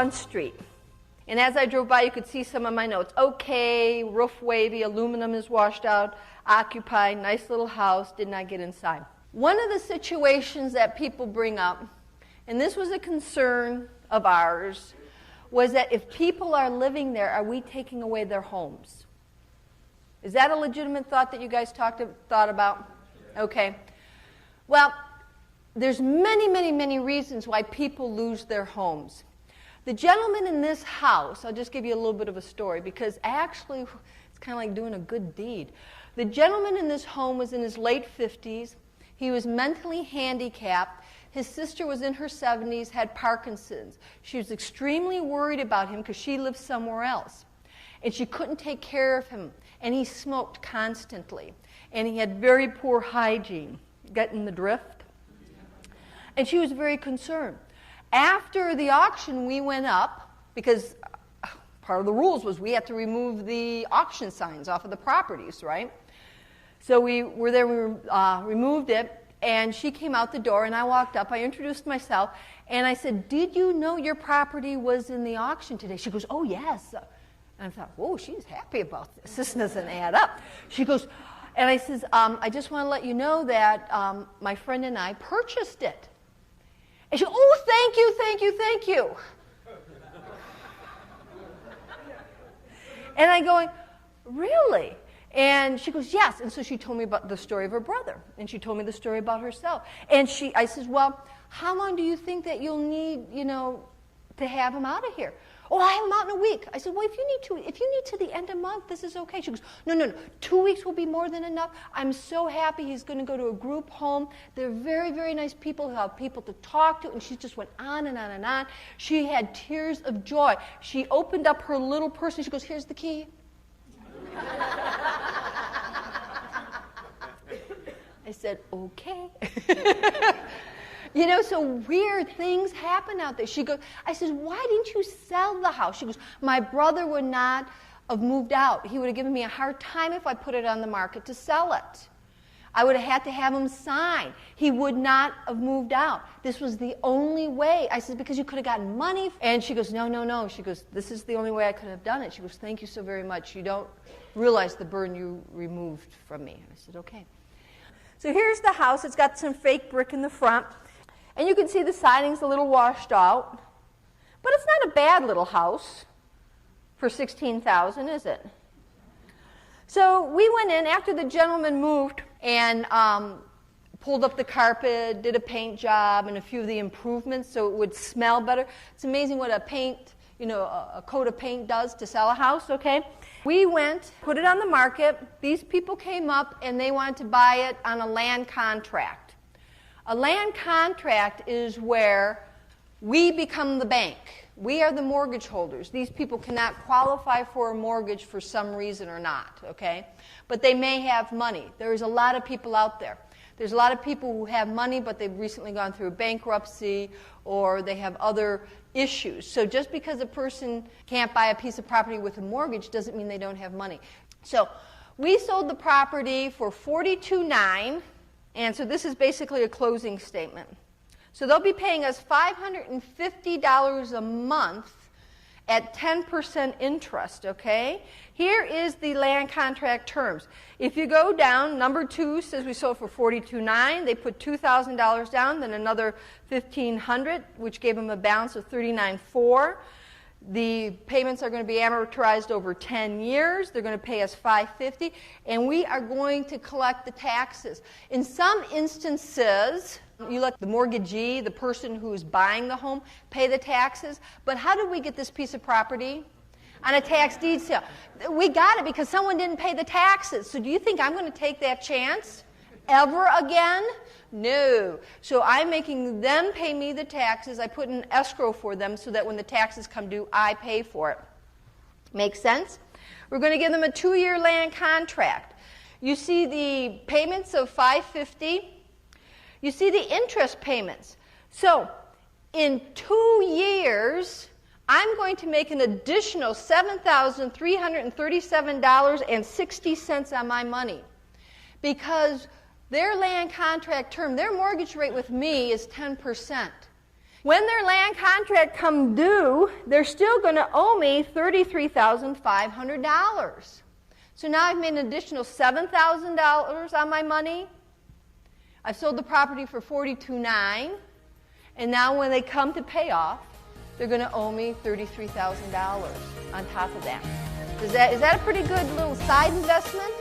Front Street. And as I drove by, you could see some of my notes. Okay, roof wavy, aluminum is washed out, occupied, nice little house, did not get inside. One of the situations that people bring up, and this was a concern of ours, was that if people are living there, are we taking away their homes? Is that a legitimate thought that you guys thought about? Okay. Well, there's many, many, many reasons why people lose their homes. The gentleman in this house, I'll just give you a little bit of a story, because actually it's kind of like doing a good deed. The gentleman in this home was in his late 50s. He was mentally handicapped. His sister was in her 70s, had Parkinson's. She was extremely worried about him because she lived somewhere else. And she couldn't take care of him. And he smoked constantly. And he had very poor hygiene. Getting the drift? And she was very concerned. After the auction, we went up, because part of the rules was we had to remove the auction signs off of the properties, right? So we were there, we removed it, and she came out the door, and I walked up. I introduced myself, and I said, "Did you know your property was in the auction today?" She goes, "Oh, yes." And I thought, whoa, she's happy about this. This doesn't add up. She goes, and I says, "I just want to let you know that my friend and I purchased it." And she goes, "Oh, thank you, thank you, thank you." And I going, "Really?" And she goes, "Yes." And so she told me about the story of her brother. And she told me the story about herself. And I says, "Well, how long do you think that you'll need, to have him out of here?" "Oh, I'll have him out in a week." I said, "Well, if you need to the end of the month, this is okay." She goes, No. 2 weeks will be more than enough. I'm so happy he's going to go to a group home. They're very, very nice people who have people to talk to." And she just went on and on and on. She had tears of joy. She opened up her little purse and she goes, "Here's the key." I said, "Okay." So weird things happen out there. She goes, I said, "Why didn't you sell the house?" She goes, "My brother would not have moved out. He would have given me a hard time if I put it on the market to sell it. I would have had to have him sign. He would not have moved out. This was the only way." I said, "Because you could have gotten money." And she goes, No. She goes, "This is the only way I could have done it." She goes, "Thank you so very much. You don't realize the burden you removed from me." I said, "Okay." So here's the house. It's got some fake brick in the front. And you can see the siding's a little washed out. But it's not a bad little house for $16,000, is it? So we went in after the gentleman moved and pulled up the carpet, did a paint job, and a few of the improvements so it would smell better. It's amazing what a coat of paint does to sell a house, okay? We went, put it on the market. These people came up and they wanted to buy it on a land contract. A land contract is where we become the bank. We are the mortgage holders. These people cannot qualify for a mortgage for some reason or not, okay? But they may have money. There's a lot of people out there. There's a lot of people who have money, but they've recently gone through bankruptcy or they have other issues. So just because a person can't buy a piece of property with a mortgage doesn't mean they don't have money. So we sold the property for $42,900. And so this is basically a closing statement. So they'll be paying us $550 a month at 10% interest, okay? Here is the land contract terms. If you go down, number 2 says we sold for $42,900. They put $2,000 down, then another $1,500, which gave them a balance of $39,400. The payments are going to be amortized over 10 years. They're going to pay us $550, and we are going to collect the taxes. In some instances, you let the mortgagee, the person who is buying the home, pay the taxes. But how did we get this piece of property? On a tax deed sale. We got it because someone didn't pay the taxes. So do you think I'm going to take that chance ever again? No. So I'm making them pay me the taxes. I put in escrow for them so that when the taxes come due, I pay for it. Make sense? We're going to give them a 2-year land contract. You see the payments of $550. You see the interest payments. So in 2 years, I'm going to make an additional $7,337.60 on my money because their land contract term, their mortgage rate with me is 10%. When their land contract come due, they're still going to owe me $33,500. So now I've made an additional $7,000 on my money. I've sold the property for $42,900, and now when they come to pay off, they're going to owe me $33,000 on top of that. Is that a pretty good little side investment?